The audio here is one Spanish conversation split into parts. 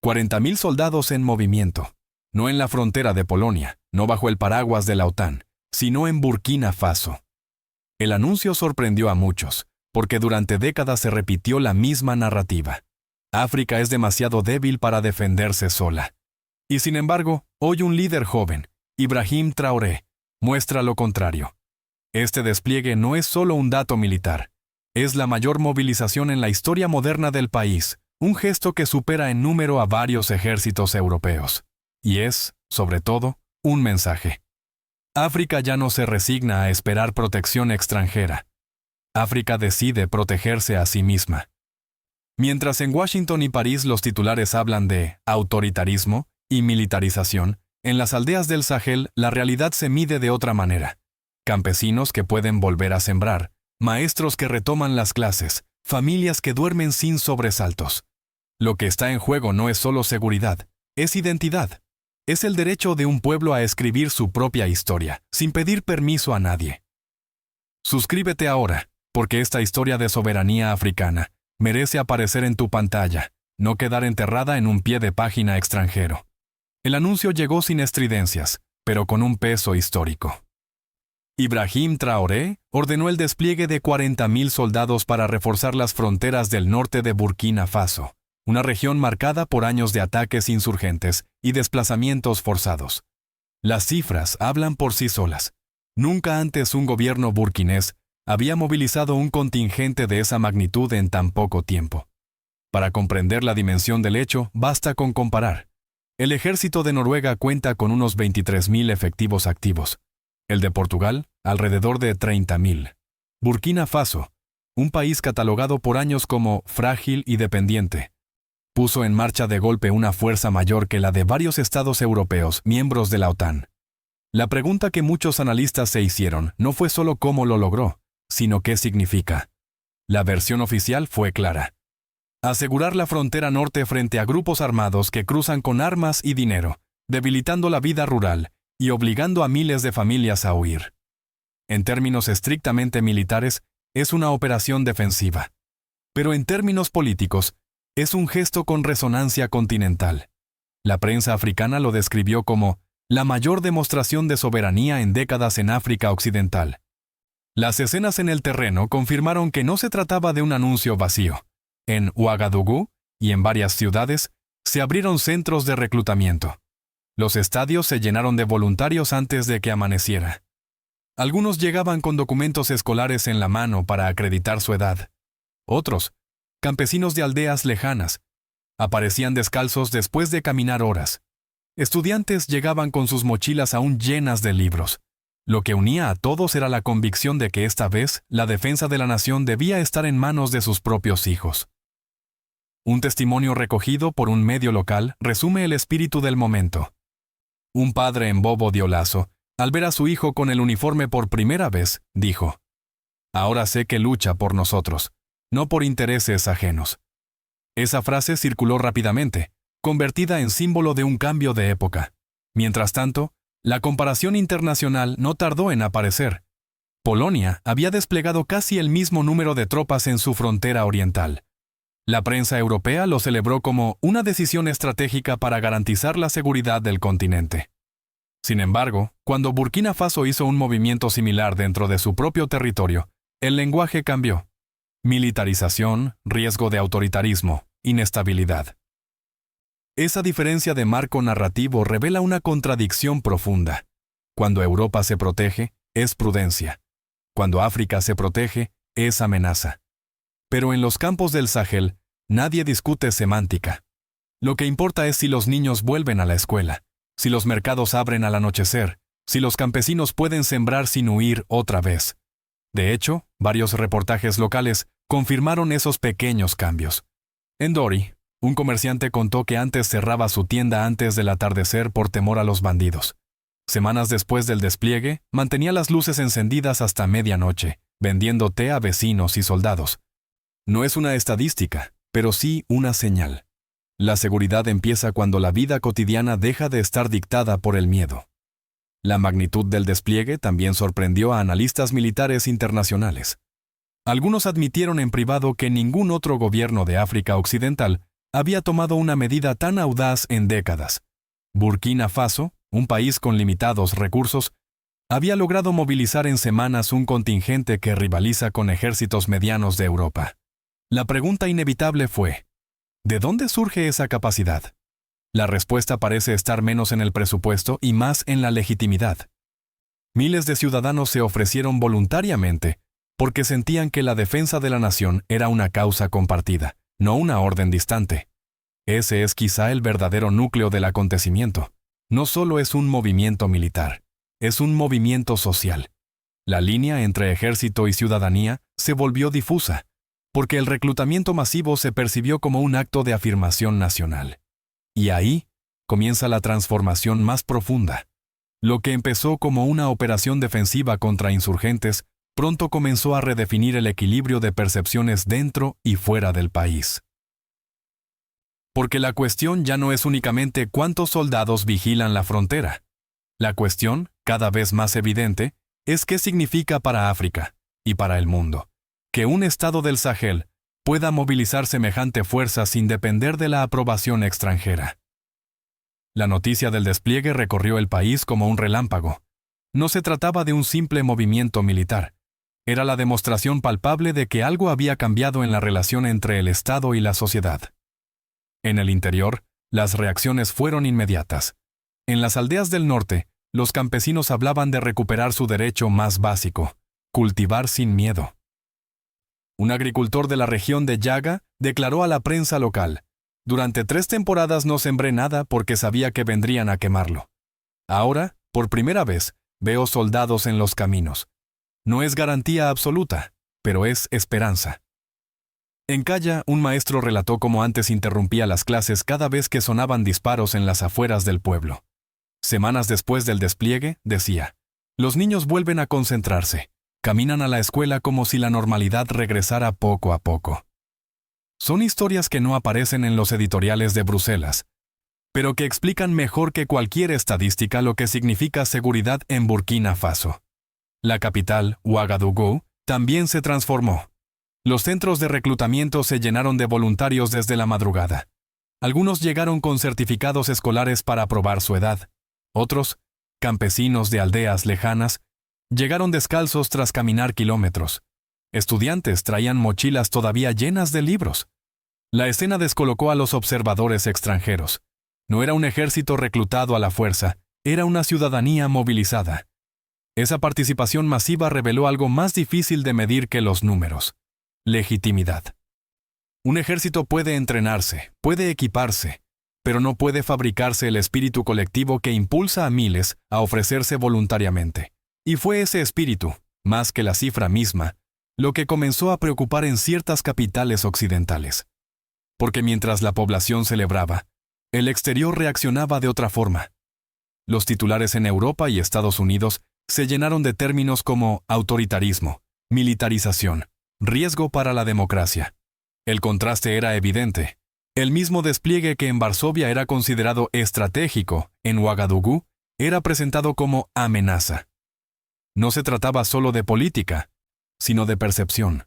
40.000 soldados en movimiento. No en la frontera de Polonia, no bajo el paraguas de la OTAN, sino en Burkina Faso. El anuncio sorprendió a muchos, porque durante décadas se repitió la misma narrativa. África es demasiado débil para defenderse sola. Y sin embargo, hoy un líder joven, Ibrahim Traoré, muestra lo contrario. Este despliegue no es solo un dato militar, es la mayor movilización en la historia moderna del país, un gesto que supera en número a varios ejércitos europeos. Y es, sobre todo, un mensaje. África ya no se resigna a esperar protección extranjera. África decide protegerse a sí misma. Mientras en Washington y París los titulares hablan de autoritarismo y militarización, en las aldeas del Sahel la realidad se mide de otra manera. Campesinos que pueden volver a sembrar, maestros que retoman las clases, familias que duermen sin sobresaltos. Lo que está en juego no es solo seguridad, es identidad. Es el derecho de un pueblo a escribir su propia historia, sin pedir permiso a nadie. Suscríbete ahora, porque esta historia de soberanía africana merece aparecer en tu pantalla, no quedar enterrada en un pie de página extranjero. El anuncio llegó sin estridencias, pero con un peso histórico. Ibrahim Traoré ordenó el despliegue de 40.000 soldados para reforzar las fronteras del norte de Burkina Faso, una región marcada por años de ataques insurgentes y desplazamientos forzados. Las cifras hablan por sí solas. Nunca antes un gobierno burkinés había movilizado un contingente de esa magnitud en tan poco tiempo. Para comprender la dimensión del hecho, basta con comparar. El ejército de Noruega cuenta con unos 23.000 efectivos activos. El de Portugal, alrededor de 30.000. Burkina Faso, un país catalogado por años como frágil y dependiente, puso en marcha de golpe una fuerza mayor que la de varios estados europeos, miembros de la OTAN. La pregunta que muchos analistas se hicieron no fue solo cómo lo logró, sino qué significa. La versión oficial fue clara. Asegurar la frontera norte frente a grupos armados que cruzan con armas y dinero, debilitando la vida rural y obligando a miles de familias a huir. En términos estrictamente militares, es una operación defensiva. Pero en términos políticos, es un gesto con resonancia continental. La prensa africana lo describió como la mayor demostración de soberanía en décadas en África Occidental. Las escenas en el terreno confirmaron que no se trataba de un anuncio vacío. En Ouagadougou y en varias ciudades se abrieron centros de reclutamiento. Los estadios se llenaron de voluntarios antes de que amaneciera. Algunos llegaban con documentos escolares en la mano para acreditar su edad. Otros, campesinos de aldeas lejanas, aparecían descalzos después de caminar horas. Estudiantes llegaban con sus mochilas aún llenas de libros. Lo que unía a todos era la convicción de que esta vez la defensa de la nación debía estar en manos de sus propios hijos. Un testimonio recogido por un medio local resume el espíritu del momento. Un padre en Bobo Dioulasso, al ver a su hijo con el uniforme por primera vez, dijo: «Ahora sé que lucha por nosotros, no por intereses ajenos». Esa frase circuló rápidamente, convertida en símbolo de un cambio de época. Mientras tanto, la comparación internacional no tardó en aparecer. Polonia había desplegado casi el mismo número de tropas en su frontera oriental. La prensa europea lo celebró como una decisión estratégica para garantizar la seguridad del continente. Sin embargo, cuando Burkina Faso hizo un movimiento similar dentro de su propio territorio, el lenguaje cambió. Militarización, riesgo de autoritarismo, inestabilidad. Esa diferencia de marco narrativo revela una contradicción profunda. Cuando Europa se protege, es prudencia. Cuando África se protege, es amenaza. Pero en los campos del Sahel, nadie discute semántica. Lo que importa es si los niños vuelven a la escuela, si los mercados abren al anochecer, si los campesinos pueden sembrar sin huir otra vez. De hecho, varios reportajes locales confirmaron esos pequeños cambios. En Dori, un comerciante contó que antes cerraba su tienda antes del atardecer por temor a los bandidos. Semanas después del despliegue, mantenía las luces encendidas hasta medianoche, vendiendo té a vecinos y soldados. No es una estadística, pero sí una señal. La seguridad empieza cuando la vida cotidiana deja de estar dictada por el miedo. La magnitud del despliegue también sorprendió a analistas militares internacionales. Algunos admitieron en privado que ningún otro gobierno de África Occidental había tomado una medida tan audaz en décadas. Burkina Faso, un país con limitados recursos, había logrado movilizar en semanas un contingente que rivaliza con ejércitos medianos de Europa. La pregunta inevitable fue, ¿de dónde surge esa capacidad? La respuesta parece estar menos en el presupuesto y más en la legitimidad. Miles de ciudadanos se ofrecieron voluntariamente porque sentían que la defensa de la nación era una causa compartida, no una orden distante. Ese es quizá el verdadero núcleo del acontecimiento. No solo es un movimiento militar, es un movimiento social. La línea entre ejército y ciudadanía se volvió difusa, porque el reclutamiento masivo se percibió como un acto de afirmación nacional. Y ahí comienza la transformación más profunda. Lo que empezó como una operación defensiva contra insurgentes, pronto comenzó a redefinir el equilibrio de percepciones dentro y fuera del país. Porque la cuestión ya no es únicamente cuántos soldados vigilan la frontera. La cuestión, cada vez más evidente, es qué significa para África y para el mundo que un estado del Sahel pueda movilizar semejante fuerza sin depender de la aprobación extranjera. La noticia del despliegue recorrió el país como un relámpago. No se trataba de un simple movimiento militar. Era la demostración palpable de que algo había cambiado en la relación entre el Estado y la sociedad. En el interior, las reacciones fueron inmediatas. En las aldeas del norte, los campesinos hablaban de recuperar su derecho más básico, cultivar sin miedo. Un agricultor de la región de Yaga declaró a la prensa local: «Durante 3 temporadas no sembré nada porque sabía que vendrían a quemarlo. Ahora, por primera vez, veo soldados en los caminos. No es garantía absoluta, pero es esperanza». En Kaya, un maestro relató cómo antes interrumpía las clases cada vez que sonaban disparos en las afueras del pueblo. Semanas después del despliegue, decía: «Los niños vuelven a concentrarse. Caminan a la escuela como si la normalidad regresara poco a poco». Son historias que no aparecen en los editoriales de Bruselas, pero que explican mejor que cualquier estadística lo que significa seguridad en Burkina Faso. La capital, Ouagadougou, también se transformó. Los centros de reclutamiento se llenaron de voluntarios desde la madrugada. Algunos llegaron con certificados escolares para probar su edad. Otros, campesinos de aldeas lejanas, llegaron descalzos tras caminar kilómetros. Estudiantes traían mochilas todavía llenas de libros. La escena descolocó a los observadores extranjeros. No era un ejército reclutado a la fuerza, era una ciudadanía movilizada. Esa participación masiva reveló algo más difícil de medir que los números: legitimidad. Un ejército puede entrenarse, puede equiparse, pero no puede fabricarse el espíritu colectivo que impulsa a miles a ofrecerse voluntariamente. Y fue ese espíritu, más que la cifra misma, lo que comenzó a preocupar en ciertas capitales occidentales. Porque mientras la población celebraba, el exterior reaccionaba de otra forma. Los titulares en Europa y Estados Unidos se llenaron de términos como autoritarismo, militarización, riesgo para la democracia. El contraste era evidente. El mismo despliegue que en Varsovia era considerado estratégico, en Ouagadougou era presentado como amenaza. No se trataba solo de política, sino de percepción.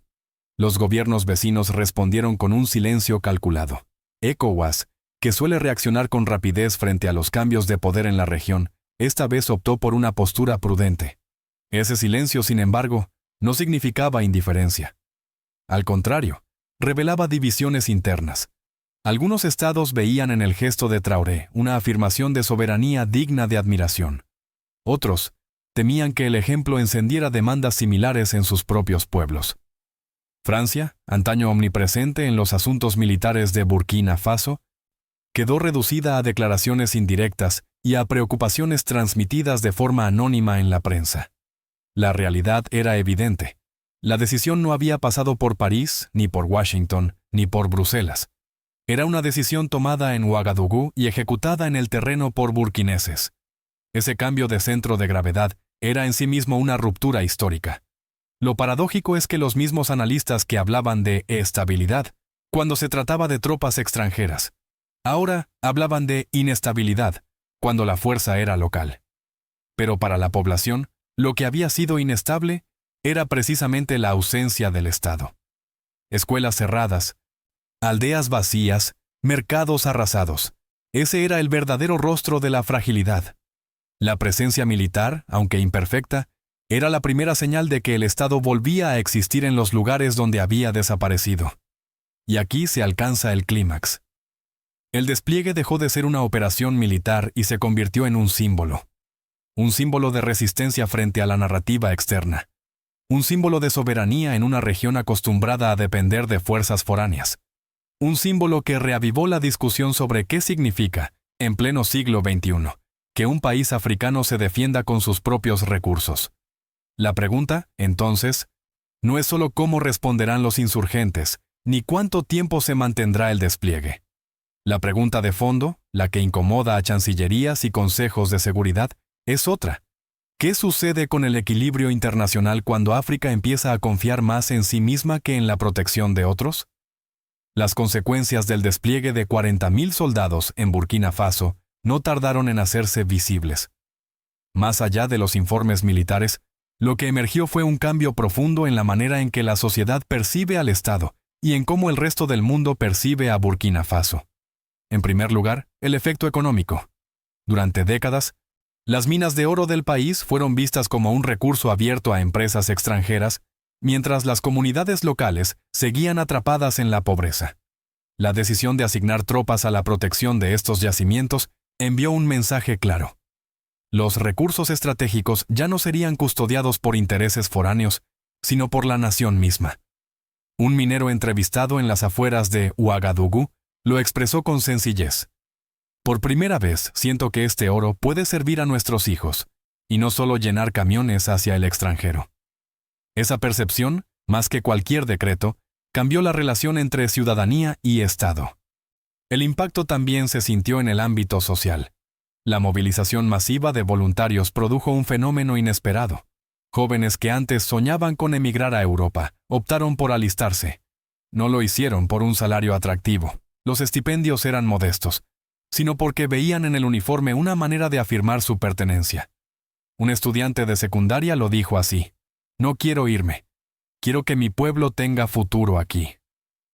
Los gobiernos vecinos respondieron con un silencio calculado. ECOWAS, que suele reaccionar con rapidez frente a los cambios de poder en la región, esta vez optó por una postura prudente. Ese silencio, sin embargo, no significaba indiferencia. Al contrario, revelaba divisiones internas. Algunos estados veían en el gesto de Traoré una afirmación de soberanía digna de admiración. Otros temían que el ejemplo encendiera demandas similares en sus propios pueblos. Francia, antaño omnipresente en los asuntos militares de Burkina Faso, quedó reducida a declaraciones indirectas y a preocupaciones transmitidas de forma anónima en la prensa. La realidad era evidente. La decisión no había pasado por París, ni por Washington, ni por Bruselas. Era una decisión tomada en Ouagadougou y ejecutada en el terreno por burkineses. Ese cambio de centro de gravedad era en sí mismo una ruptura histórica. Lo paradójico es que los mismos analistas que hablaban de estabilidad cuando se trataba de tropas extranjeras, ahora hablaban de inestabilidad cuando la fuerza era local. Pero para la población, lo que había sido inestable era precisamente la ausencia del Estado. Escuelas cerradas, aldeas vacías, mercados arrasados. Ese era el verdadero rostro de la fragilidad. La presencia militar, aunque imperfecta, era la primera señal de que el Estado volvía a existir en los lugares donde había desaparecido. Y aquí se alcanza el clímax. El despliegue dejó de ser una operación militar y se convirtió en un símbolo. Un símbolo de resistencia frente a la narrativa externa. Un símbolo de soberanía en una región acostumbrada a depender de fuerzas foráneas. Un símbolo que reavivó la discusión sobre qué significa, en pleno siglo XXI, que un país africano se defienda con sus propios recursos. La pregunta, entonces, no es solo cómo responderán los insurgentes, ni cuánto tiempo se mantendrá el despliegue. La pregunta de fondo, la que incomoda a chancillerías y consejos de seguridad, es otra. ¿Qué sucede con el equilibrio internacional cuando África empieza a confiar más en sí misma que en la protección de otros? Las consecuencias del despliegue de 40.000 soldados en Burkina Faso no tardaron en hacerse visibles. Más allá de los informes militares, lo que emergió fue un cambio profundo en la manera en que la sociedad percibe al Estado y en cómo el resto del mundo percibe a Burkina Faso. En primer lugar, el efecto económico. Durante décadas, las minas de oro del país fueron vistas como un recurso abierto a empresas extranjeras, mientras las comunidades locales seguían atrapadas en la pobreza. La decisión de asignar tropas a la protección de estos yacimientos envió un mensaje claro. Los recursos estratégicos ya no serían custodiados por intereses foráneos, sino por la nación misma. Un minero entrevistado en las afueras de Ouagadougou lo expresó con sencillez. Por primera vez siento que este oro puede servir a nuestros hijos, y no solo llenar camiones hacia el extranjero. Esa percepción, más que cualquier decreto, cambió la relación entre ciudadanía y Estado. El impacto también se sintió en el ámbito social. La movilización masiva de voluntarios produjo un fenómeno inesperado. Jóvenes que antes soñaban con emigrar a Europa, optaron por alistarse. No lo hicieron por un salario atractivo, los estipendios eran modestos, sino porque veían en el uniforme una manera de afirmar su pertenencia. Un estudiante de secundaria lo dijo así: "No quiero irme. Quiero que mi pueblo tenga futuro aquí".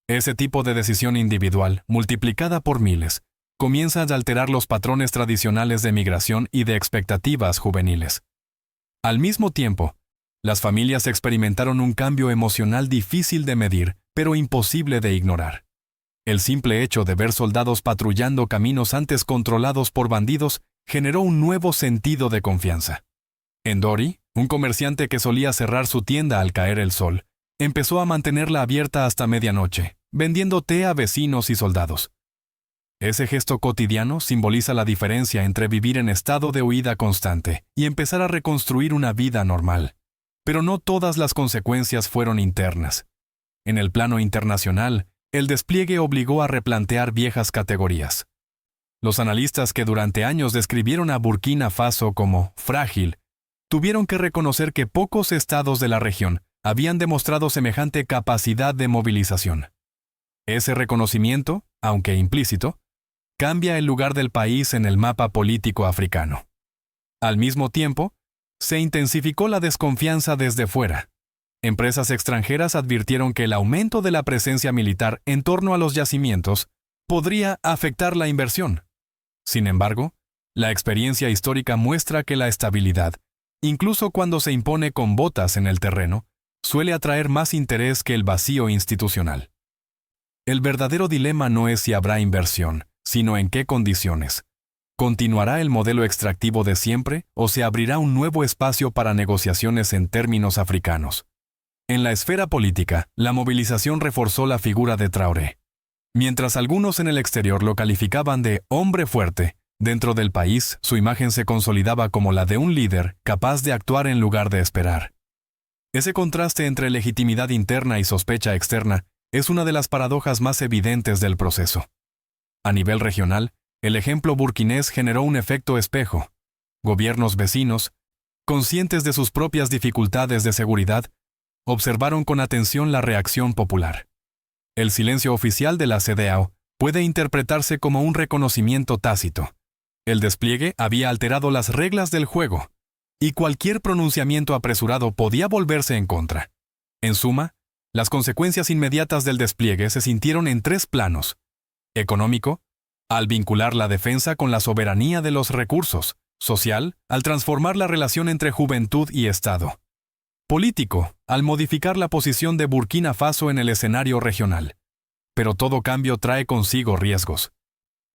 Ese tipo de decisión individual, multiplicada por miles, comienza a alterar los patrones tradicionales de migración y de expectativas juveniles. Al mismo tiempo, las familias experimentaron un cambio emocional difícil de medir, pero imposible de ignorar. El simple hecho de ver soldados patrullando caminos antes controlados por bandidos generó un nuevo sentido de confianza. Endori, un comerciante que solía cerrar su tienda al caer el sol, empezó a mantenerla abierta hasta medianoche, vendiendo té a vecinos y soldados. Ese gesto cotidiano simboliza la diferencia entre vivir en estado de huida constante y empezar a reconstruir una vida normal. Pero no todas las consecuencias fueron internas. En el plano internacional, el despliegue obligó a replantear viejas categorías. Los analistas que durante años describieron a Burkina Faso como frágil, tuvieron que reconocer que pocos estados de la región habían demostrado semejante capacidad de movilización. Ese reconocimiento, aunque implícito, cambia el lugar del país en el mapa político africano. Al mismo tiempo, se intensificó la desconfianza desde fuera. Empresas extranjeras advirtieron que el aumento de la presencia militar en torno a los yacimientos podría afectar la inversión. Sin embargo, la experiencia histórica muestra que la estabilidad, incluso cuando se impone con botas en el terreno, suele atraer más interés que el vacío institucional. El verdadero dilema no es si habrá inversión, sino en qué condiciones. ¿Continuará el modelo extractivo de siempre o se abrirá un nuevo espacio para negociaciones en términos africanos? En la esfera política, la movilización reforzó la figura de Traoré. Mientras algunos en el exterior lo calificaban de hombre fuerte, dentro del país su imagen se consolidaba como la de un líder capaz de actuar en lugar de esperar. Ese contraste entre legitimidad interna y sospecha externa es una de las paradojas más evidentes del proceso. A nivel regional, el ejemplo burkinés generó un efecto espejo. Gobiernos vecinos, conscientes de sus propias dificultades de seguridad, observaron con atención la reacción popular. El silencio oficial de la CEDEAO puede interpretarse como un reconocimiento tácito. El despliegue había alterado las reglas del juego, y cualquier pronunciamiento apresurado podía volverse en contra. En suma, las consecuencias inmediatas del despliegue se sintieron en tres planos: Económico, al vincular la defensa con la soberanía de los recursos. Social, al transformar la relación entre juventud y Estado. Político, al modificar la posición de Burkina Faso en el escenario regional. Pero todo cambio trae consigo riesgos.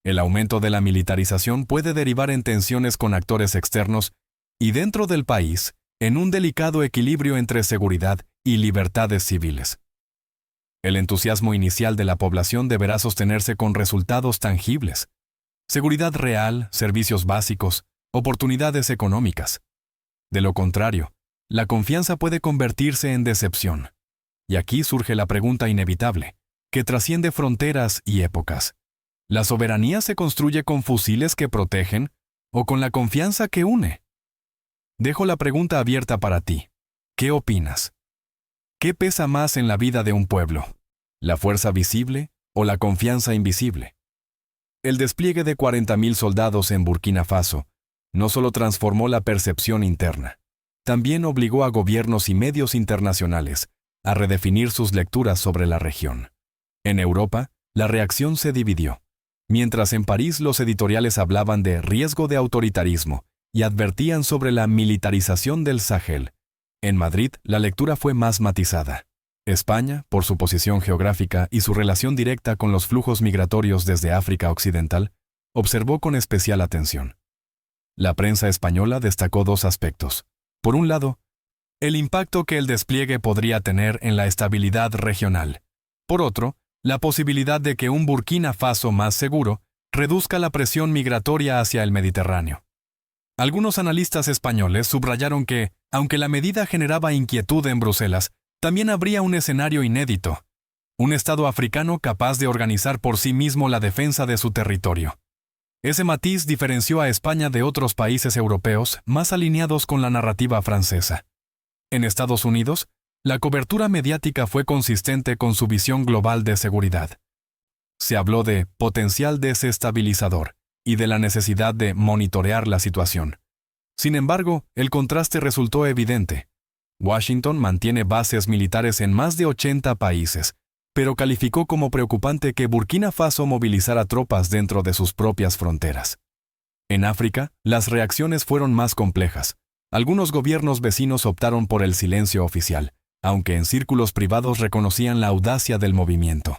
El aumento de la militarización puede derivar en tensiones con actores externos y dentro del país, en un delicado equilibrio entre seguridad y libertades civiles. El entusiasmo inicial de la población deberá sostenerse con resultados tangibles. Seguridad real, servicios básicos, oportunidades económicas. De lo contrario, la confianza puede convertirse en decepción. Y aquí surge la pregunta inevitable, que trasciende fronteras y épocas. ¿La soberanía se construye con fusiles que protegen o con la confianza que une? Dejo la pregunta abierta para ti. ¿Qué opinas? ¿Qué pesa más en la vida de un pueblo? ¿La fuerza visible o la confianza invisible? El despliegue de 40.000 soldados en Burkina Faso no solo transformó la percepción interna, también obligó a gobiernos y medios internacionales a redefinir sus lecturas sobre la región. En Europa, la reacción se dividió. Mientras en París los editoriales hablaban de riesgo de autoritarismo y advertían sobre la militarización del Sahel, en Madrid la lectura fue más matizada. España, por su posición geográfica y su relación directa con los flujos migratorios desde África Occidental, observó con especial atención. La prensa española destacó dos aspectos. Por un lado, el impacto que el despliegue podría tener en la estabilidad regional. Por otro, la posibilidad de que un Burkina Faso más seguro reduzca la presión migratoria hacia el Mediterráneo. Algunos analistas españoles subrayaron que, aunque la medida generaba inquietud en Bruselas, también habría un escenario inédito, un Estado africano capaz de organizar por sí mismo la defensa de su territorio. Ese matiz diferenció a España de otros países europeos más alineados con la narrativa francesa. En Estados Unidos, la cobertura mediática fue consistente con su visión global de seguridad. Se habló de potencial desestabilizador y de la necesidad de monitorear la situación. Sin embargo, el contraste resultó evidente. Washington mantiene bases militares en más de 80 países, pero calificó como preocupante que Burkina Faso movilizara tropas dentro de sus propias fronteras. En África, las reacciones fueron más complejas. Algunos gobiernos vecinos optaron por el silencio oficial, aunque en círculos privados reconocían la audacia del movimiento.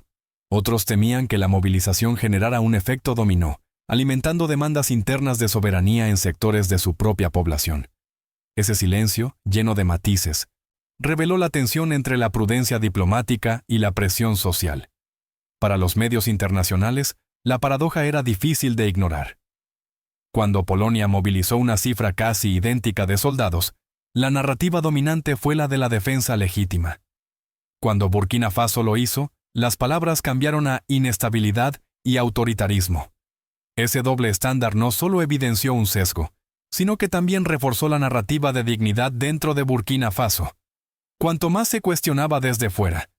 Otros temían que la movilización generara un efecto dominó, alimentando demandas internas de soberanía en sectores de su propia población. Ese silencio, lleno de matices, reveló la tensión entre la prudencia diplomática y la presión social. Para los medios internacionales, la paradoja era difícil de ignorar. Cuando Polonia movilizó una cifra casi idéntica de soldados, la narrativa dominante fue la de la defensa legítima. Cuando Burkina Faso lo hizo, las palabras cambiaron a inestabilidad y autoritarismo. Ese doble estándar no solo evidenció un sesgo, sino que también reforzó la narrativa de dignidad dentro de Burkina Faso. Cuanto más se cuestionaba desde fuera,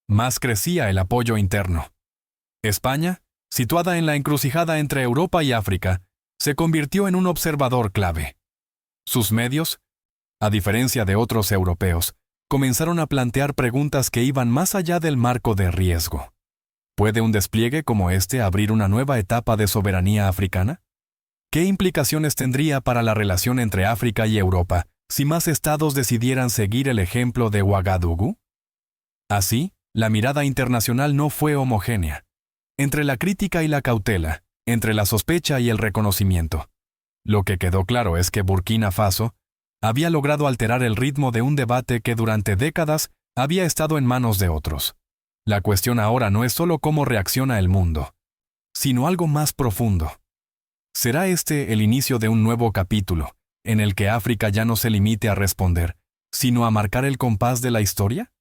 más crecía el apoyo interno. España, situada en la encrucijada entre Europa y África, se convirtió en un observador clave. Sus medios, a diferencia de otros europeos, comenzaron a plantear preguntas que iban más allá del marco de riesgo. ¿Puede un despliegue como este abrir una nueva etapa de soberanía africana? ¿Qué implicaciones tendría para la relación entre África y Europa si más estados decidieran seguir el ejemplo de Ouagadougou? Así, la mirada internacional no fue homogénea. Entre la crítica y la cautela, entre la sospecha y el reconocimiento. Lo que quedó claro es que Burkina Faso había logrado alterar el ritmo de un debate que durante décadas había estado en manos de otros. La cuestión ahora no es solo cómo reacciona el mundo, sino algo más profundo. ¿Será este el inicio de un nuevo capítulo, en el que África ya no se limite a responder, sino a marcar el compás de la historia?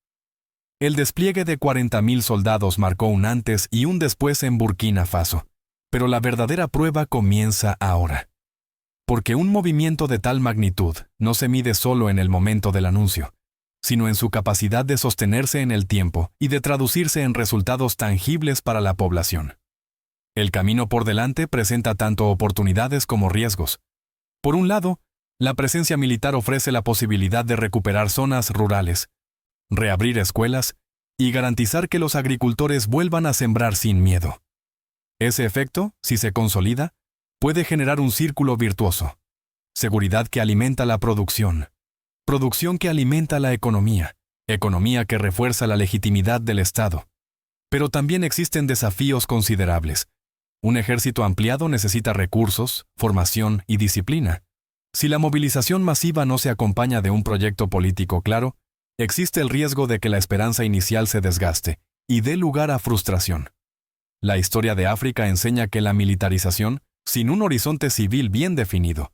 El despliegue de 40.000 soldados marcó un antes y un después en Burkina Faso, pero la verdadera prueba comienza ahora. Porque un movimiento de tal magnitud no se mide solo en el momento del anuncio, sino en su capacidad de sostenerse en el tiempo y de traducirse en resultados tangibles para la población. El camino por delante presenta tanto oportunidades como riesgos. Por un lado, la presencia militar ofrece la posibilidad de recuperar zonas rurales, reabrir escuelas y garantizar que los agricultores vuelvan a sembrar sin miedo. Ese efecto, si se consolida, puede generar un círculo virtuoso. Seguridad que alimenta la producción. Producción que alimenta la economía. Economía que refuerza la legitimidad del Estado. Pero también existen desafíos considerables. Un ejército ampliado necesita recursos, formación y disciplina. Si la movilización masiva no se acompaña de un proyecto político claro, existe el riesgo de que la esperanza inicial se desgaste y dé lugar a frustración. La historia de África enseña que la militarización, sin un horizonte civil bien definido,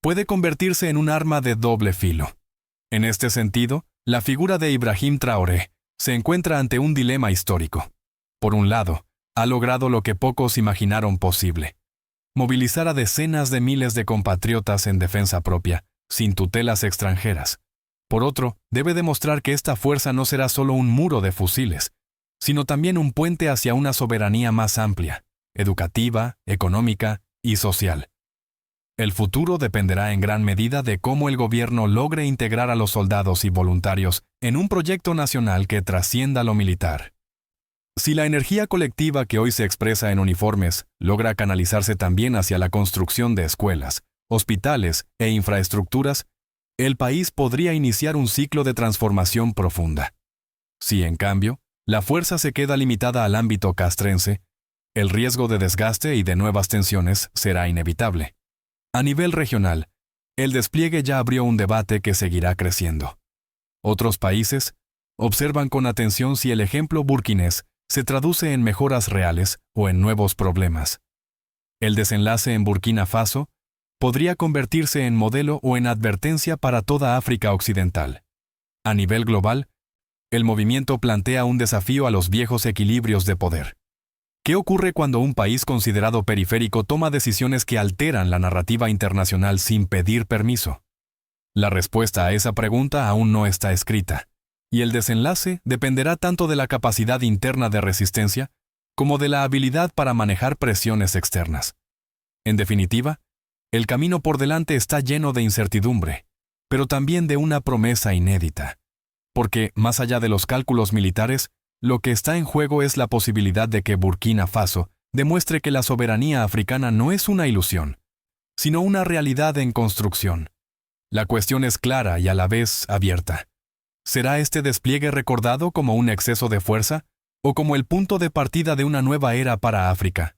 puede convertirse en un arma de doble filo. En este sentido, la figura de Ibrahim Traoré se encuentra ante un dilema histórico. Por un lado, ha logrado lo que pocos imaginaron posible: movilizar a decenas de miles de compatriotas en defensa propia, sin tutelas extranjeras. Por otro, debe demostrar que esta fuerza no será solo un muro de fusiles, sino también un puente hacia una soberanía más amplia, educativa, económica y social. El futuro dependerá en gran medida de cómo el gobierno logre integrar a los soldados y voluntarios en un proyecto nacional que trascienda lo militar. Si la energía colectiva que hoy se expresa en uniformes logra canalizarse también hacia la construcción de escuelas, hospitales e infraestructuras, el país podría iniciar un ciclo de transformación profunda. Si, en cambio, la fuerza se queda limitada al ámbito castrense, el riesgo de desgaste y de nuevas tensiones será inevitable. A nivel regional, el despliegue ya abrió un debate que seguirá creciendo. Otros países observan con atención si el ejemplo burkinés se traduce en mejoras reales o en nuevos problemas. El desenlace en Burkina Faso podría convertirse en modelo o en advertencia para toda África Occidental. A nivel global, el movimiento plantea un desafío a los viejos equilibrios de poder. ¿Qué ocurre cuando un país considerado periférico toma decisiones que alteran la narrativa internacional sin pedir permiso? La respuesta a esa pregunta aún no está escrita, y el desenlace dependerá tanto de la capacidad interna de resistencia como de la habilidad para manejar presiones externas. En definitiva, el camino por delante está lleno de incertidumbre, pero también de una promesa inédita. Porque, más allá de los cálculos militares, lo que está en juego es la posibilidad de que Burkina Faso demuestre que la soberanía africana no es una ilusión, sino una realidad en construcción. La cuestión es clara y a la vez abierta. ¿Será este despliegue recordado como un exceso de fuerza o como el punto de partida de una nueva era para África?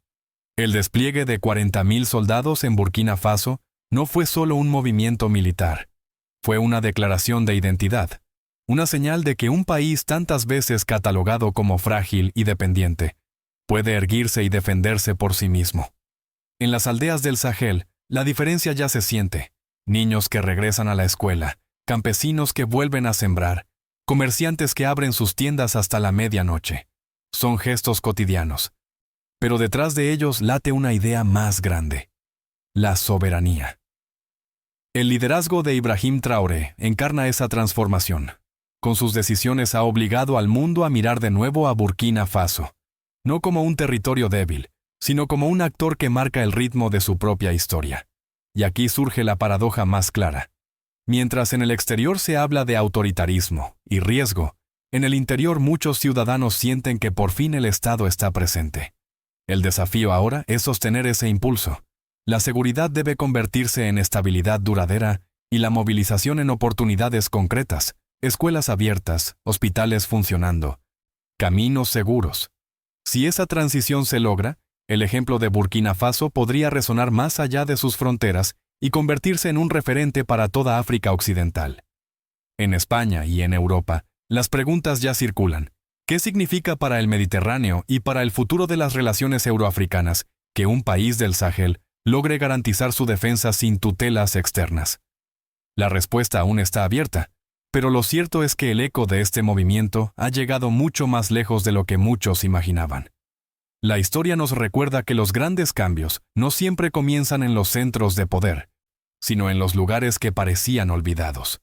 El despliegue de 40.000 soldados en Burkina Faso no fue solo un movimiento militar. Fue una declaración de identidad, una señal de que un país tantas veces catalogado como frágil y dependiente puede erguirse y defenderse por sí mismo. En las aldeas del Sahel, la diferencia ya se siente. Niños que regresan a la escuela, campesinos que vuelven a sembrar, comerciantes que abren sus tiendas hasta la medianoche. Son gestos cotidianos. Pero detrás de ellos late una idea más grande: la soberanía. El liderazgo de Ibrahim Traoré encarna esa transformación. Con sus decisiones ha obligado al mundo a mirar de nuevo a Burkina Faso, no como un territorio débil, sino como un actor que marca el ritmo de su propia historia. Y aquí surge la paradoja más clara. Mientras en el exterior se habla de autoritarismo y riesgo, en el interior muchos ciudadanos sienten que por fin el Estado está presente. El desafío ahora es sostener ese impulso. La seguridad debe convertirse en estabilidad duradera y la movilización en oportunidades concretas, escuelas abiertas, hospitales funcionando, caminos seguros. Si esa transición se logra, el ejemplo de Burkina Faso podría resonar más allá de sus fronteras y convertirse en un referente para toda África Occidental. En España y en Europa, las preguntas ya circulan. ¿Qué significa para el Mediterráneo y para el futuro de las relaciones euroafricanas que un país del Sahel logre garantizar su defensa sin tutelas externas? La respuesta aún está abierta, pero lo cierto es que el eco de este movimiento ha llegado mucho más lejos de lo que muchos imaginaban. La historia nos recuerda que los grandes cambios no siempre comienzan en los centros de poder, sino en los lugares que parecían olvidados.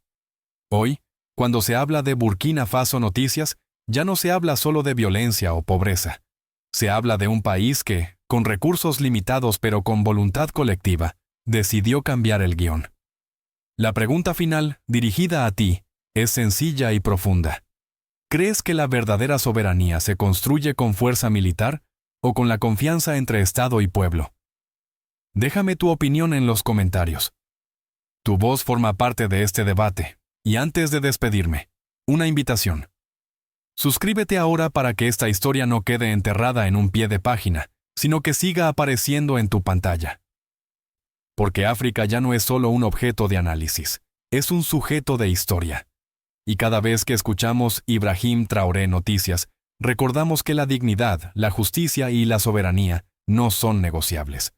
Hoy, cuando se habla de Burkina Faso Noticias, ya no se habla solo de violencia o pobreza. Se habla de un país que, con recursos limitados pero con voluntad colectiva, decidió cambiar el guión. La pregunta final, dirigida a ti, es sencilla y profunda. ¿Crees que la verdadera soberanía se construye con fuerza militar o con la confianza entre Estado y pueblo? Déjame tu opinión en los comentarios. Tu voz forma parte de este debate, y antes de despedirme, una invitación. Suscríbete ahora para que esta historia no quede enterrada en un pie de página, sino que siga apareciendo en tu pantalla. Porque África ya no es solo un objeto de análisis, es un sujeto de historia. Y cada vez que escuchamos Ibrahim Traoré Noticias, recordamos que la dignidad, la justicia y la soberanía no son negociables.